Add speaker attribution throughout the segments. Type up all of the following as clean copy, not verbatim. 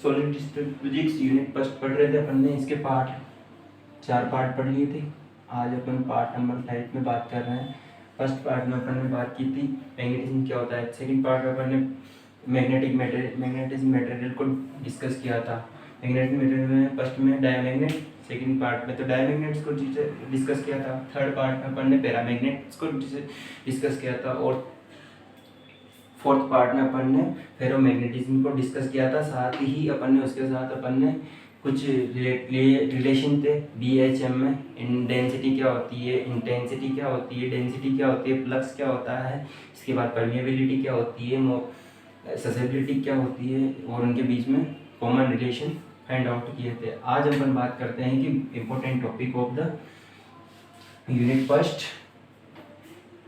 Speaker 1: Solid state physics unit first पढ़ रहे थे अपन ने। इसके चार पार्ट पढ़ लिए थे। आज अपन पार्ट नंबर 5 में बात कर रहे हैं। फर्स्ट पार्ट में अपन ने बात की थी मैग्नेटिज्म क्या होता है। सेकंड पार्ट में अपन ने मैग्नेटिज्म मटेरियल को डिस्कस किया था। मैग्नेटिक मटेरियल में फर्स्ट में डायमैग्नेट, सेकंड पार्ट में तो डायमैग्नेट्स को डिस्कस किया था। थर्ड पार्ट में अपन ने पैरामैग्नेट्स को डिस्कस किया था और फोर्थ पार्ट में अपन ने फेरोमैग्नेटिज्म को डिस्कस किया था। साथ ही अपन ने उसके साथ अपन ने कुछ रिलेशन थे BHM में। डेंसिटी क्या होती है, इंटेंसिटी क्या होती है, डेंसिटी क्या होती है, फ्लक्स क्या होता है, इसके बाद परमिएबिलिटी क्या होती है, ससेबिलिटी क्या होती है, और उनके बीच में कॉमन रिलेशन फाइंड आउट किए थे। आज अपन बात करते हैं कि important topic of the unit first,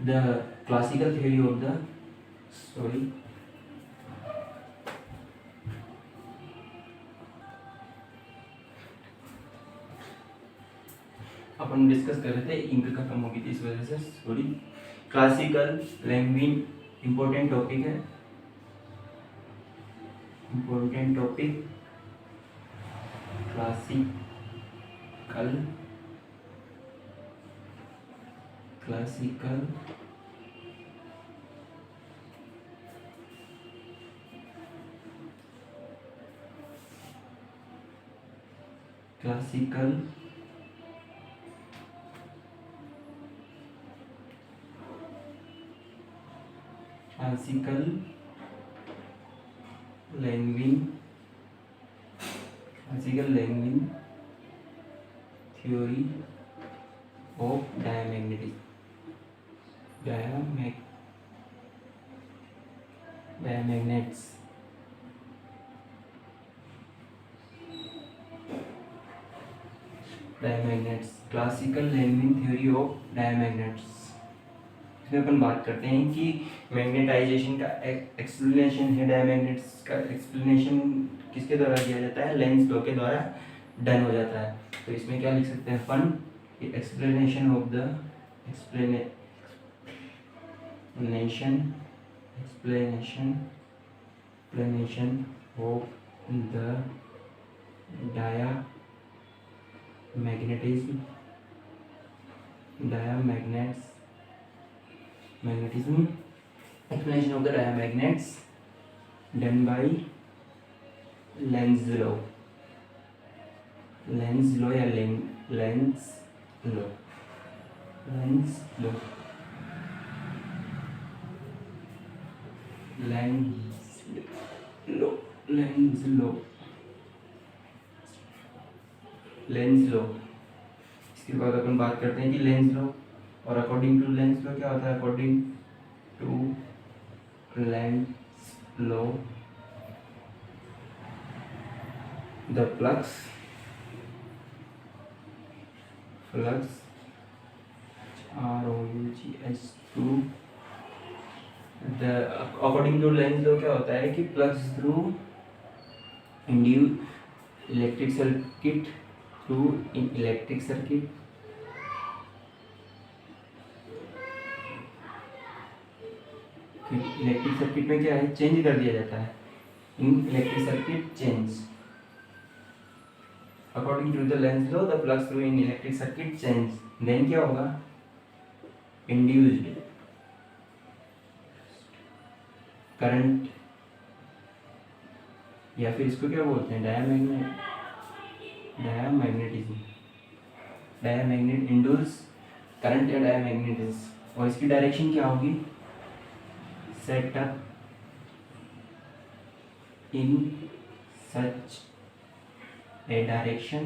Speaker 1: the classical theory of the upon discuss कर रहे थे, इंक खत्म हो गई थी इस वजह से, sorry. Classical Langevin important topic है, important topic classical Langevin theory of diamagnets. Classical Langevin theory of diamagnets. इसमें अपन बात करते हैं कि मैग्नेटाइजेशन का एक्सप्लेनेशन है। डायमैग्नेट्स का एक्सप्लेनेशन किसके द्वारा किया जाता है, लेंज लॉ के द्वारा डन हो जाता है। तो इसमें क्या लिख सकते हैं अपन, explanation of the explanation of the magnetism explanation of the diamagnets done by Lenz law या Lenz law। इसके बाद अपन बात करते हैं कि लेंज लॉ, और अकॉर्डिंग टू लेंज लॉ क्या होता है, according to Lenz law the flux ROUGH2 according to Lenz law क्या होता है कि flux through induce electric circuit में क्या है, चेंज कर दिया जाता है in electric circuit change. According to the Lenz law the flux through in electric circuit change, then क्या होगा, इंड्यूस्ड करंट, या फिर इसको क्या बोलते हैं, डायमैग्नेट इंड्यूस करंट या डायमैग्नेटिज्म। और इसकी डायरेक्शन क्या होगी, set up in such a direction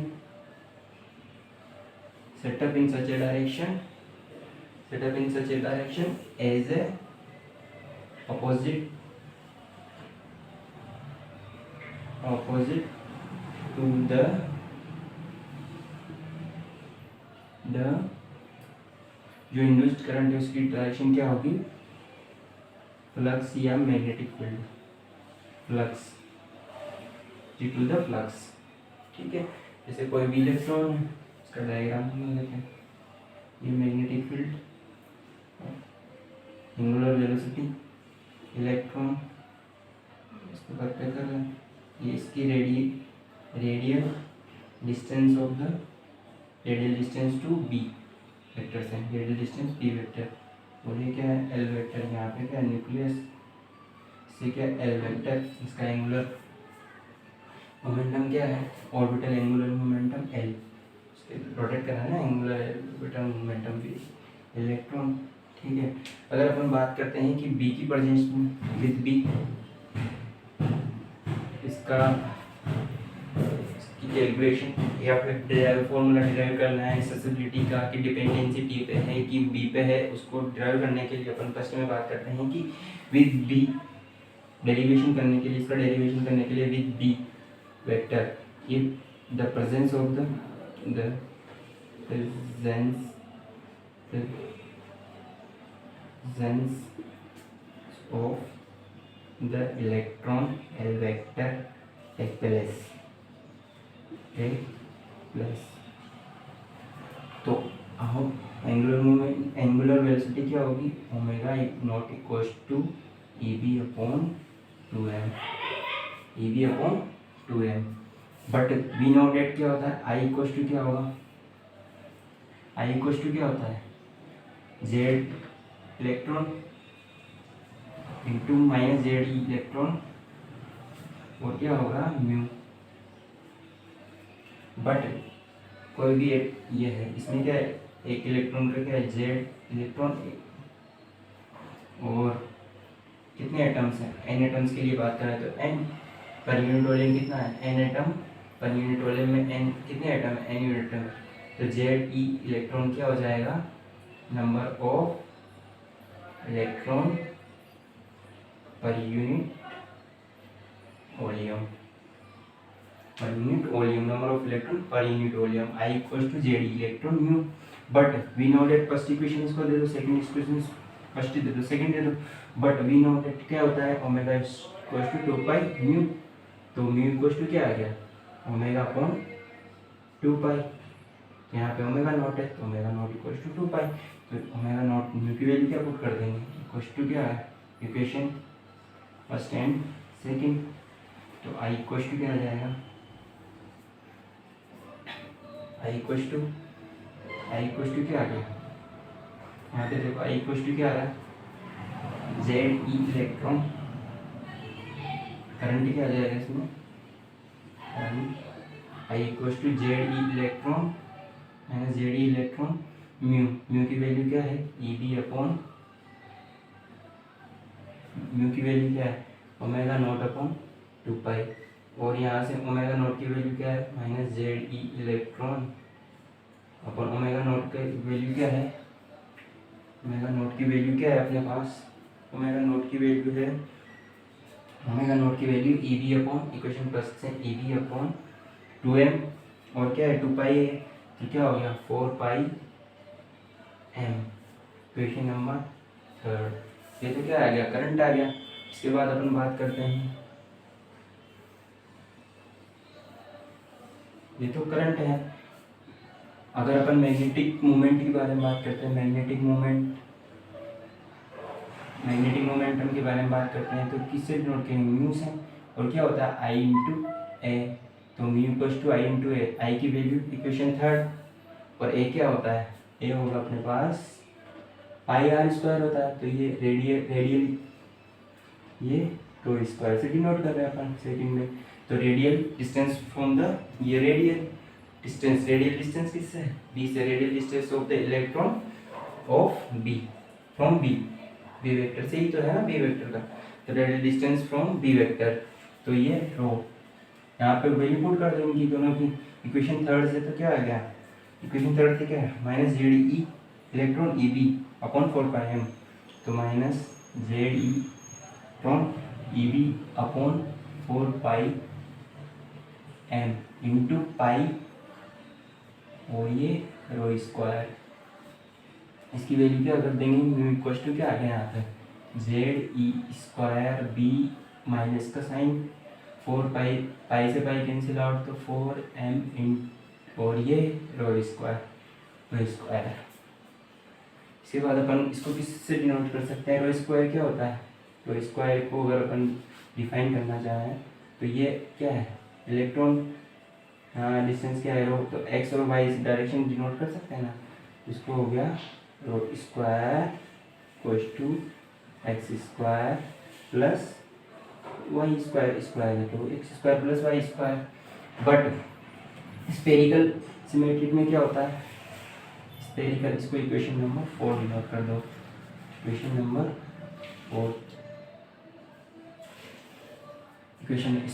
Speaker 1: as a opposite to the जो इंड्यूस्ड करंट है उसकी डायरेक्शन क्या होगी, फ्लक्स या magnetic field, flux due to the flux. ठीक है, जैसे कोई भी इलेक्ट्रॉन है, इसका डायग्राम बना लेते हैं। ये magnetic field, angular velocity, electron, इसको करते कर रहे हैं ये इसकी radial distance of the radial distance to B vector से, रेडियल डिस्टेंस बी वेक्टर। और ये क्या है, एल वेक्टर। यहाँ पे क्या है, न्यूक्लियस से क्या एल वेक्टर। इसका एंगुलर मोमेंटम क्या है, orbital angular momentum L. Rotate करा है ना, एंगुलर ऑर्बिटल मोमेंटम भी इलेक्ट्रॉन। ठीक है, अगर अपन बात करते हैं कि बी की प्रेजेंस में विद बी, इसका इसकी कैलकुलेशन या फिर फॉर्मूला डिराइव करना है एक्सेसिबिलिटी का कि डिपेंडेंसी टी पे है कि बी पे है, उसको डिराइव करने के लिए अपन फर्स्ट में बात करते हैं कि विद बी डेरिवेशन करने के लिए, इसका डेरिवेशन करने के लिए विद बी वेक्टर कि the presence of the presence of the electron L vector take place। तो हम एंगुलर मोमेंट, एंगुलर वेलोसिटी क्या होगी, omega naught equals to E B upon 2m, E B upon 2m। But we know that क्या होता है, आई equals to क्या होगा, आई equals to क्या होता है, Z electron into minus Z electron, और क्या होगा म्यू। बट कोई भी एक ये है, इसमें क्या है, एक इलेक्ट्रॉन का क्या है, जेड इलेक्ट्रॉन, और कितने एटम्स हैं, एन एटम्स के लिए बात करें तो एन पर यूनिट वॉल्यूम कितना है, N atom per unit volume में एन कितने एटम है, एन यूनिट एटम। तो जेड ई इलेक्ट्रॉन क्या हो जाएगा, number of electron per unit volume, per unit volume, number of electron per unit volume, I equals to Z electron mu. But we know that first equation इसको दे दो, second equation first they दो, second दे दो। But we know that क्या होता है, omega equals to 2 pi mu. तो mu equals to क्या आ गया, ओमेगा अपॉन 2 पाई। यहाँ पे ओमेगा नॉट है तो ओमेगा नॉट इक्वल्स टू 2 पाई। तो ओमेगा नॉट म्यू की वैल्यू क्या पुट कर देंगे, इक्वल्स टू क्या है, इक्वेशन फर्स्ट एंड सेकंड। तो आई इक्वल्स टू क्या आ जाएगा, आई इक्वल्स टू क्या आ गया, यहाँ पे देखो आई इक्वल्स टू क्या आ रहा है, जेड ई इलेक्ट्रॉन, करंट क्या आ जाएगा इसमें, I equals to Z E electron minus Z E electron mu. Mu की वैल्यू क्या है, ई बी अपॉन, म्यू की वैल्यू क्या है, ओमेगा नॉट अपॉन 2 पाई। और यहाँ से ओमेगा नॉट की वैल्यू क्या है, minus Z E electron upon omega naught की वैल्यू क्या है, ओमेगा नॉट की वैल्यू क्या है अपने पास, ओमेगा नॉट की वैल्यू है, ओमेगा नॉट की value E B upon, equation first से ई बी अपॉन 2m, और क्या है 2 पाई है, तो क्या हो गया 4 पाई m, इक्वेशन नंबर थर्ड। ये तो क्या आ गया, करंट आ गया। इसके बाद अपन बात करते हैं, ये तो करंट है। अगर अपन मैग्नेटिक मोमेंट के बारे में बात करते हैं, मैग्नेटिक मोमेंटम के बारे में बात करते हैं, तो किससे डिनोट करेंगे, म्यू से। और क्या होता है, आई इंटू ए, तो mu equals to I into A, I की वैल्यू इक्वेशन थर्ड, और ए क्या होता है, ए होगा अपने पास पाई आर स्क्वायर होता है। तो ये रेडियल ये रो स्क्वायर से डिनोट कर रहे हैं अपन सेकंड में। तो रेडियल डिस्टेंस फ्रॉम द, ये रेडियल डिस्टेंस किससे है, बी से, radial distance of the electron of B from B vector से ही तो है ना बी वेक्टर का। तो radial distance from B vector, तो ये रो, यहाँ पे वैल्यू पुट कर देंगे दोनों की। इक्वेशन थर्ड से तो क्या आ गया, इक्वेशन थर्ड से क्या है, माइनस जेड ई इलेक्ट्रॉन ई बी अपॉन 4 पाई एम। तो माइनस जेड ई इलेक्ट्रॉन ई बी अपॉन 4 पाई एम इंटू पाई, और ये रो स्क्वायर। इसकी वैल्यू क्या कर देंगे, म्यू इक्वल्स टू क्या आ गया यहाँ पे, Z E square B minus का साइन 4 पाई, पाई से पाई कैंसिल आउट, तो 4 एम इन, और ये रो स्क्वायर। इसके बाद अपन इसको किससे डिनोट कर सकते हैं, रो स्क्वायर क्या होता है, रो स्क्वायर को अगर अपन डिफाइन करना चाहें तो ये क्या है, इलेक्ट्रॉन डिस्टेंस क्या है रो, तो एक्स और वाई इस डायरेक्शन डिनोट कर सकते हैं ना, इसको हो गया rho square equals to X square plus Y square, square है तो X square plus Y square. But spherical symmetric में क्या होता है, स्पेरिकल, इसको इक्वेशन नंबर 4 डिनोट कर दो, equation number 4, equation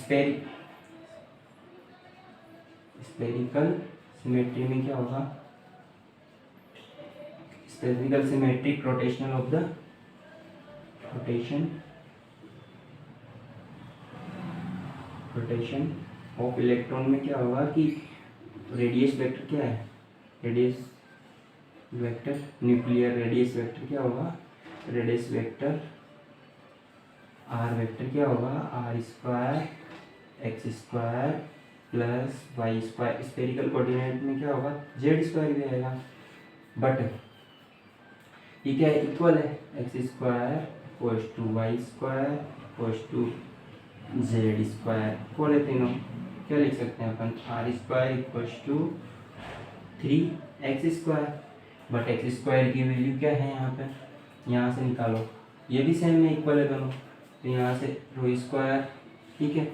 Speaker 1: spherical symmetry में क्या होगा, spherical symmetric rotational of the rotation of electron में क्या होगा कि रेडियस वेक्टर क्या है, radius vector, nuclear radius vector क्या होगा, रेडियस वेक्टर आर वेक्टर क्या होगा, R square X square plus Y square, spherical coordinate में क्या होगा, जेड स्क्वायर भी आएगा। बट ये क्या है, इक्वल है, X square equals to Y square equals to Z square, equal है तीनों, क्या लिख सकते हैं अपन, R square equals to 3x square. But X square की वैल्यू क्या है यहाँ पे, यहाँ से निकालो, ये भी सेम है, इक्वल है दोनों, तो यहाँ से रो स्क्वायर, ठीक है।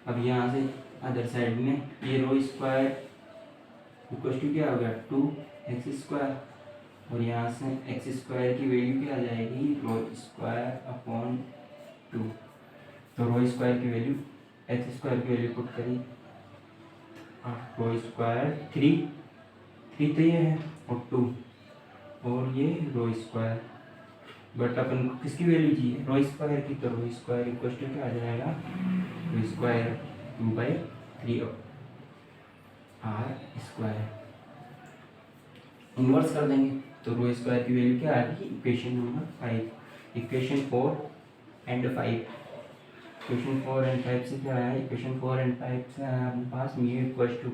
Speaker 1: अब यहाँ से अदर साइड में ये रो स्क्वायर इक्वल टू क्या हो गया 2x स्क्वायर, और यहाँ से एक्स स्क्वायर की वैल्यू क्या आ जाएगी, रो स्क्वायर अपॉन 2, तो रो स्क्वायर की वैल्यू, एक्स स्क्वायर की वैल्यू पुट करी, रो स्क्वायर 3 तो ये है और 2 और ये रो स्क्वायर। बट अपन को किसकी वैल्यू चाहिए, रो स्क्वायर की, तो रो स्क्वायर इक्वल टू क्या आ जाएगा, रो स्क्वायर 2/3 आर स्क्वायर, इन्वर्स कर देंगे तो रो स्क्वायर की वैल्यू क्या आ गई, equation number 5, equation 4 and 5, equation 4 and 5 से क्या आया, इक्वेशन 4 एंड 5 से आया अपने पास mu equal to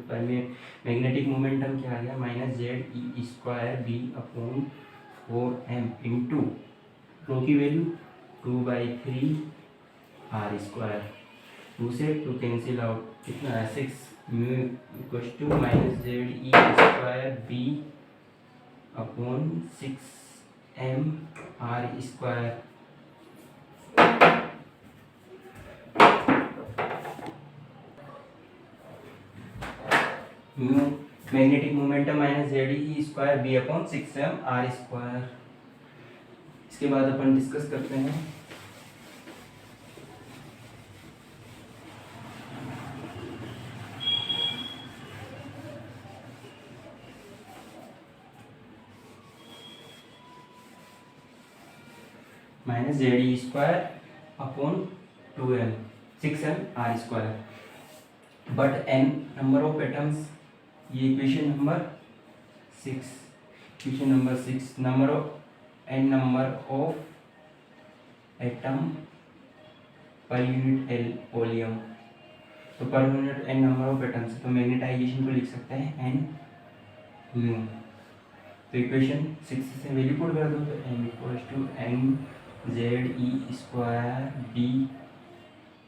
Speaker 1: magnetic momentum क्या आ गया, minus Z E square B upon 4m into rho की वैल्यू 2/3 आर स्क्वायर, 2 से 2 कैंसिल आउट, कितना है 6 mu equal to minus Z E square B upon 6m R square. Mu magnetic momentum minus Z E square B upon 6m R square. इसके बाद अपन discuss करते हैं minus Z E square upon 2m 6m R square. But n number of atoms, ये equation number 6, equation number 6, number of n number of atom per unit L volume, तो per unit n number of atoms, तो magnetisation को लिख सकते हैं n mu, तो equation 6 से value put कर दो, तो m equals to n Z E square B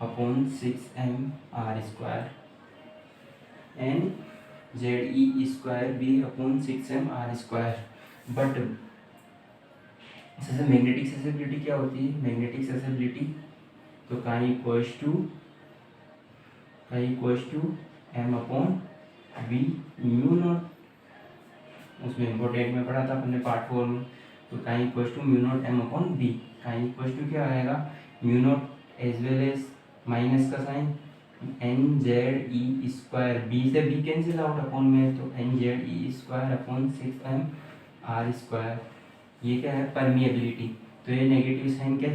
Speaker 1: upon 6m R square, n Z E square B upon 6m R square. But जैसे मैग्नेटिक सेसिबिलिटी क्या होती है, मैग्नेटिक सेसिबिलिटी तो chi equals to m upon v mu naught, उसमें important में पढ़ा था अपने पार्ट 4 में, तो chi equals to mu naught m upon v, chi equals to क्या आएगा, mu naught as well as minus का sign N Z E square, B से बी कैंसिल आउट अपॉन में, तो N Z E square upon 6m R square. ये क्या है, permeability, तो ये नेगेटिव साइन क्या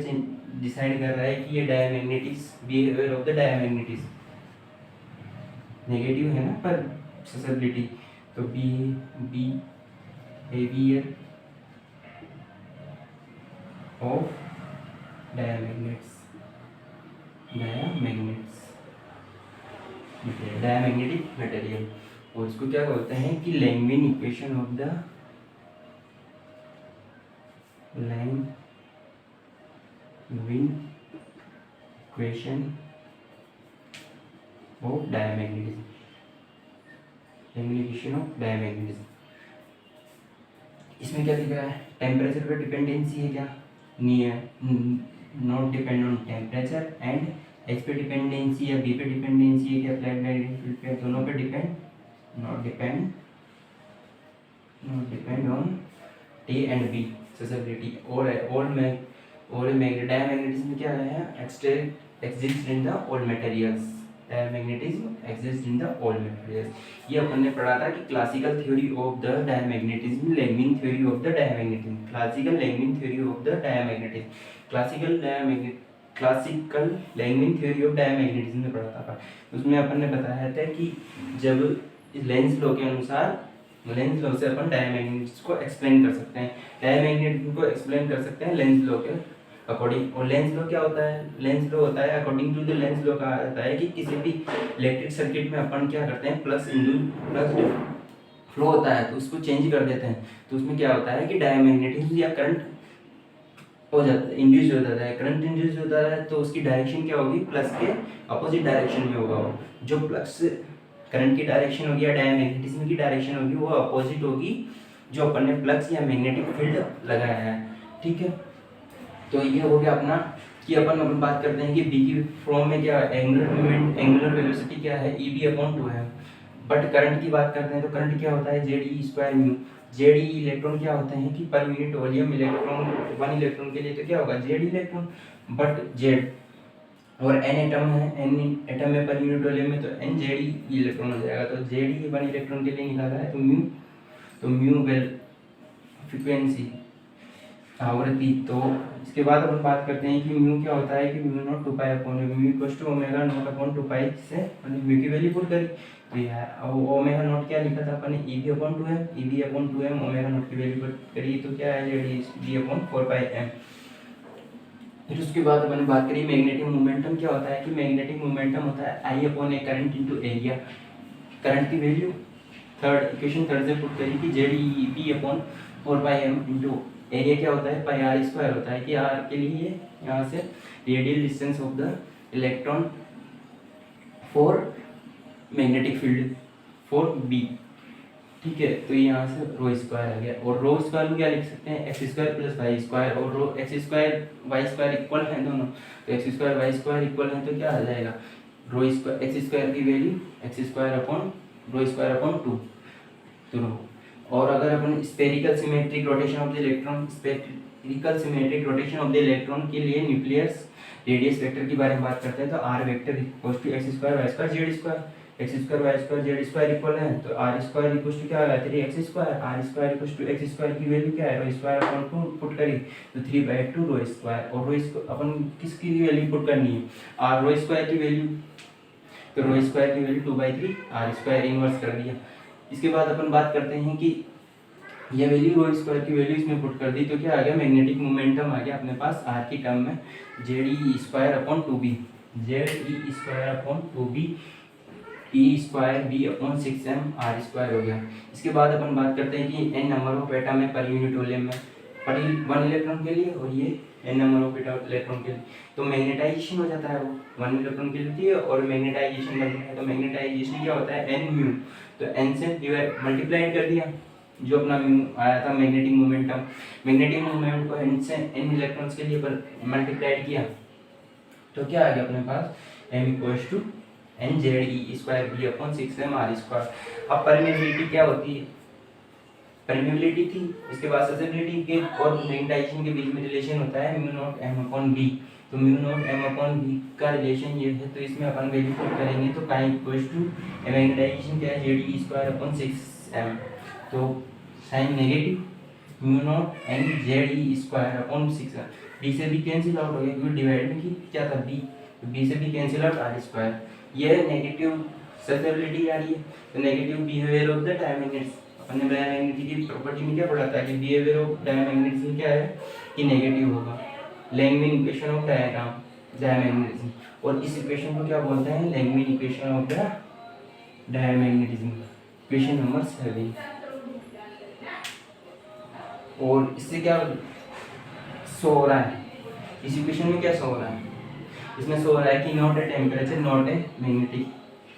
Speaker 1: डिसाइड कर रहा है कि ये डायमैग्नेटिक्स, बिहेवियर ऑफ द डायमैग्नेटिक्स नेगेटिव है ना पर ससेबिलिटी, तो बिहेवियर ऑफ डायमैग्नेटिक मटेरियल, और इसको क्या बोलते हैं कि Langevin equation of the Langevin equation of diamagnetism, magnification of diamagnetism. इसमें क्या दिख रहा है, टेम्परेचर पे डिपेंडेंसी है क्या, नहीं है, not depend on temperature, and H पे डिपेंडेंसी या बी पे डिपेंडेंसी है क्या, फ्लैट मैग्नेटिक फील्ड पे, दोनों पे depend, not depend on T and B susceptibility. और डायमैग्नेटिज्म क्या है, exist in the all materials, diamagnetism exist in the all materials. ये अपन ने पढ़ा था कि classical theory of the diamagnetism, Langevin theory of the diamagnetism, classical Langevin theory of the diamagnetism, classical Langevin theory of diamagnetism में पढ़ा था। उसमें अपन ने बताया था कि जब लेंस लॉ के अनुसार, लेंस लॉ से अपन डायमैग्नेटिज्म को एक्सप्लेन कर सकते हैं, डायमैग्नेटिज्म को एक्सप्लेन कर सकते हैं लेंस लॉ के अकॉर्डिंग। और लेंस लॉ क्या होता है, लेंस लॉ होता है, according to the Lenz law कहा जाता है कि किसी भी इलेक्ट्रिक सर्किट में अपन क्या करते हैं, प्लस फ्लो होता है तो उसको चेंज कर देते हैं, तो उसमें क्या होता है कि डायमैग्नेटिज्म या करंट हो जाता है, इंड्यूस हो जाता है, करंट इंड्यूस होता है, तो उसकी डायरेक्शन क्या होगी, प्लस के अपोजिट डायरेक्शन में होगा। वो जो प्लस करंट की डायरेक्शन होगी या डायमैग्नेटिज्म की डायरेक्शन होगी वो अपोजिट होगी जो अपन ने प्लस या मैग्नेटिक फील्ड लगाया है, ठीक है। तो ये हो गया अपना कि अपन बात करते हैं कि बी की फॉर्म में क्या है, एंगुलर मोमेंट, एंगुलर वेलोसिटी क्या है, EB/2 है। बट करंट की बात करते हैं तो करंट क्या होता है, ZE² म्यू। ZE इलेक्ट्रॉन क्या होते हैं कि पर यूनिट वॉल्यूम इलेक्ट्रॉन, 1 इलेक्ट्रॉन के लिए तो क्या होगा, Z इलेक्ट्रॉन। बट Z और n एटम है, n एटम में पर यूनिट वॉल्यूम में तो n ZE इलेक्ट्रॉन हो जाएगा। तो ZE 1 इलेक्ट्रॉन के लिए निकाला है तो म्यू वेल फ्रीक्वेंसी आवृत्ति। तो इसके बाद अपन बात करते हैं कि म्यू क्या होता है कि mu naught 2π/, mu equals to omega naught upon 2π से मैंने म्यू की वैल्यू पुट करी तो यह ओमेगा नॉट क्या लिखा था अपन ने, EB/2m, EB/2m ओमेगा नॉट की वैल्यू पुट करी तो क्या है, ZD/4πm। फिर उसके बाद अपन बात करी मैग्नेटिक मोमेंटम क्या होता है कि मैग्नेटिक मोमेंटम होता है I/a current into area. Current की वैल्यू इक्वेशन थर्ड से पुट करी कि ZEB/4πm इनटू एरिया क्या होता है, πr² होता है कि r के लिए यहाँ से radial distance of the electron for magnetic field for B, ठीक है। तो यहाँ से ρ² आ गया और ρ² में क्या लिख सकते हैं, x² + y², और x² y² इक्वल है दोनों, तो x² y² इक्वल है तो क्या आ जाएगा, x² की वैल्यू x²/ρ²/2 तो। और अगर अपन spherical symmetric rotation of the electron, spherical symmetric rotation of the electron के लिए न्यूक्लियस रेडियस वेक्टर के बारे में बात करते हैं तो r vector equals to x² y² z², x² y² z² equal है तो r² इक्वल्स टू क्या आ गया 3x², r² equals to x² की वैल्यू क्या है, ρ²/2 पुट करी तो 3/2 ρ², और अपन किसकी वैल्यू पुट करनी है, r² की वैल्यू, तो ρ² की वैल्यू 2/3 r² इनवर्स कर दिया। इसके बाद अपन बात करते हैं कि ये वैल्यू ρ² की वैल्यू इसमें पुट कर दी तो क्या आ गया, मैग्नेटिक मोमेंटम आ गया अपने पास r की टर्म में ZE²/2b, ZE²/2b E²B/6m r² हो गया। इसके बाद अपन बात करते हैं कि n नंबर ऑफ एटम है पर यूनिट वॉल्यूम में, पर 1 इलेक्ट्रॉन के लिए और ये n नंबर ऑफ इलेक्ट्रॉन के लिए, तो मैग्नेटाइजेशन हो जाता है वो 1 इलेक्ट्रॉन के लिए और मैग्नेटाइजेशन बनता है। तो मैग्नेटाइजेशन क्या होता है, n म्यू, तो n से डिवाइड मल्टीप्लाई कर दिया जो अपना म्यू आया था मैग्नेटिक मोमेंटम, मैग्नेटिक मोमेंट को n से n इलेक्ट्रॉन्स के लिए पर मल्टीप्लाई किया तो क्या आ गया अपने पास, m equals to n ZE²B/6m r²। अब परमेबिलिटी क्या होती है, परमेबिलिटी थी, इसके बाद ससेप्टिबिलिटी के और मैग्नेटाइजेशन के बीच में रिलेशन होता है μ0m/b, तो μ0m/b का रिलेशन ये है, तो इसमें अपन वैल्यू पुट करेंगे तो काई इक्वल्स टू मैग्नेटाइजेशन क्या है ZE²/6m, तो sign negative μ0m ZE²/6m, b से b कैंसिल आउट हो गया क्योंकि डिवाइड में की क्या था b, तो b से b कैंसिल आउट r², ये नेगेटिव ससेप्टिबिलिटी आ रही है, तो नेगेटिव बिहेवियर ऑफ द डायमैग्नेट्स। अपने डायमैग्नेटिक की प्रॉपर्टी में क्या पढ़ा था कि बिहेवियर ऑफ डायमैग्नेटिज्म क्या है कि नेगेटिव होगा, लैंगमिन इक्वेशन ऑफ डायमैग्नेटिज्म, और इस इक्वेशन को क्या बोलते हैं, Langevin equation of the diamagnetism, equation number 7। और इससे क्या शो हो रहा है, इस इक्वेशन में क्या शो हो रहा है, इसमें शो हो रहा है कि not a temperature not a magnetic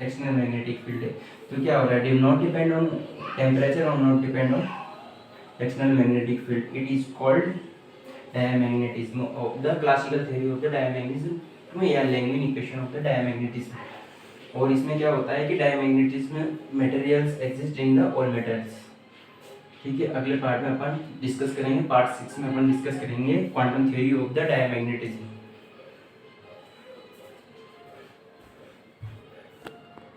Speaker 1: external magnetic field है। तो क्या हो रहा है, did not depend on temperature और not depend on external magnetic field, it is called diamagnetism of the classical theory of the diamagnetism या Langevin equation of the diamagnetism. और इसमें क्या होता है कि diamagnetism materials exist in the all metals. ठीक है, अगले पार्ट में अपन डिस्कस करेंगे, पार्ट 6 में अपन डिस्कस करेंगे quantum theory of the diamagnetism.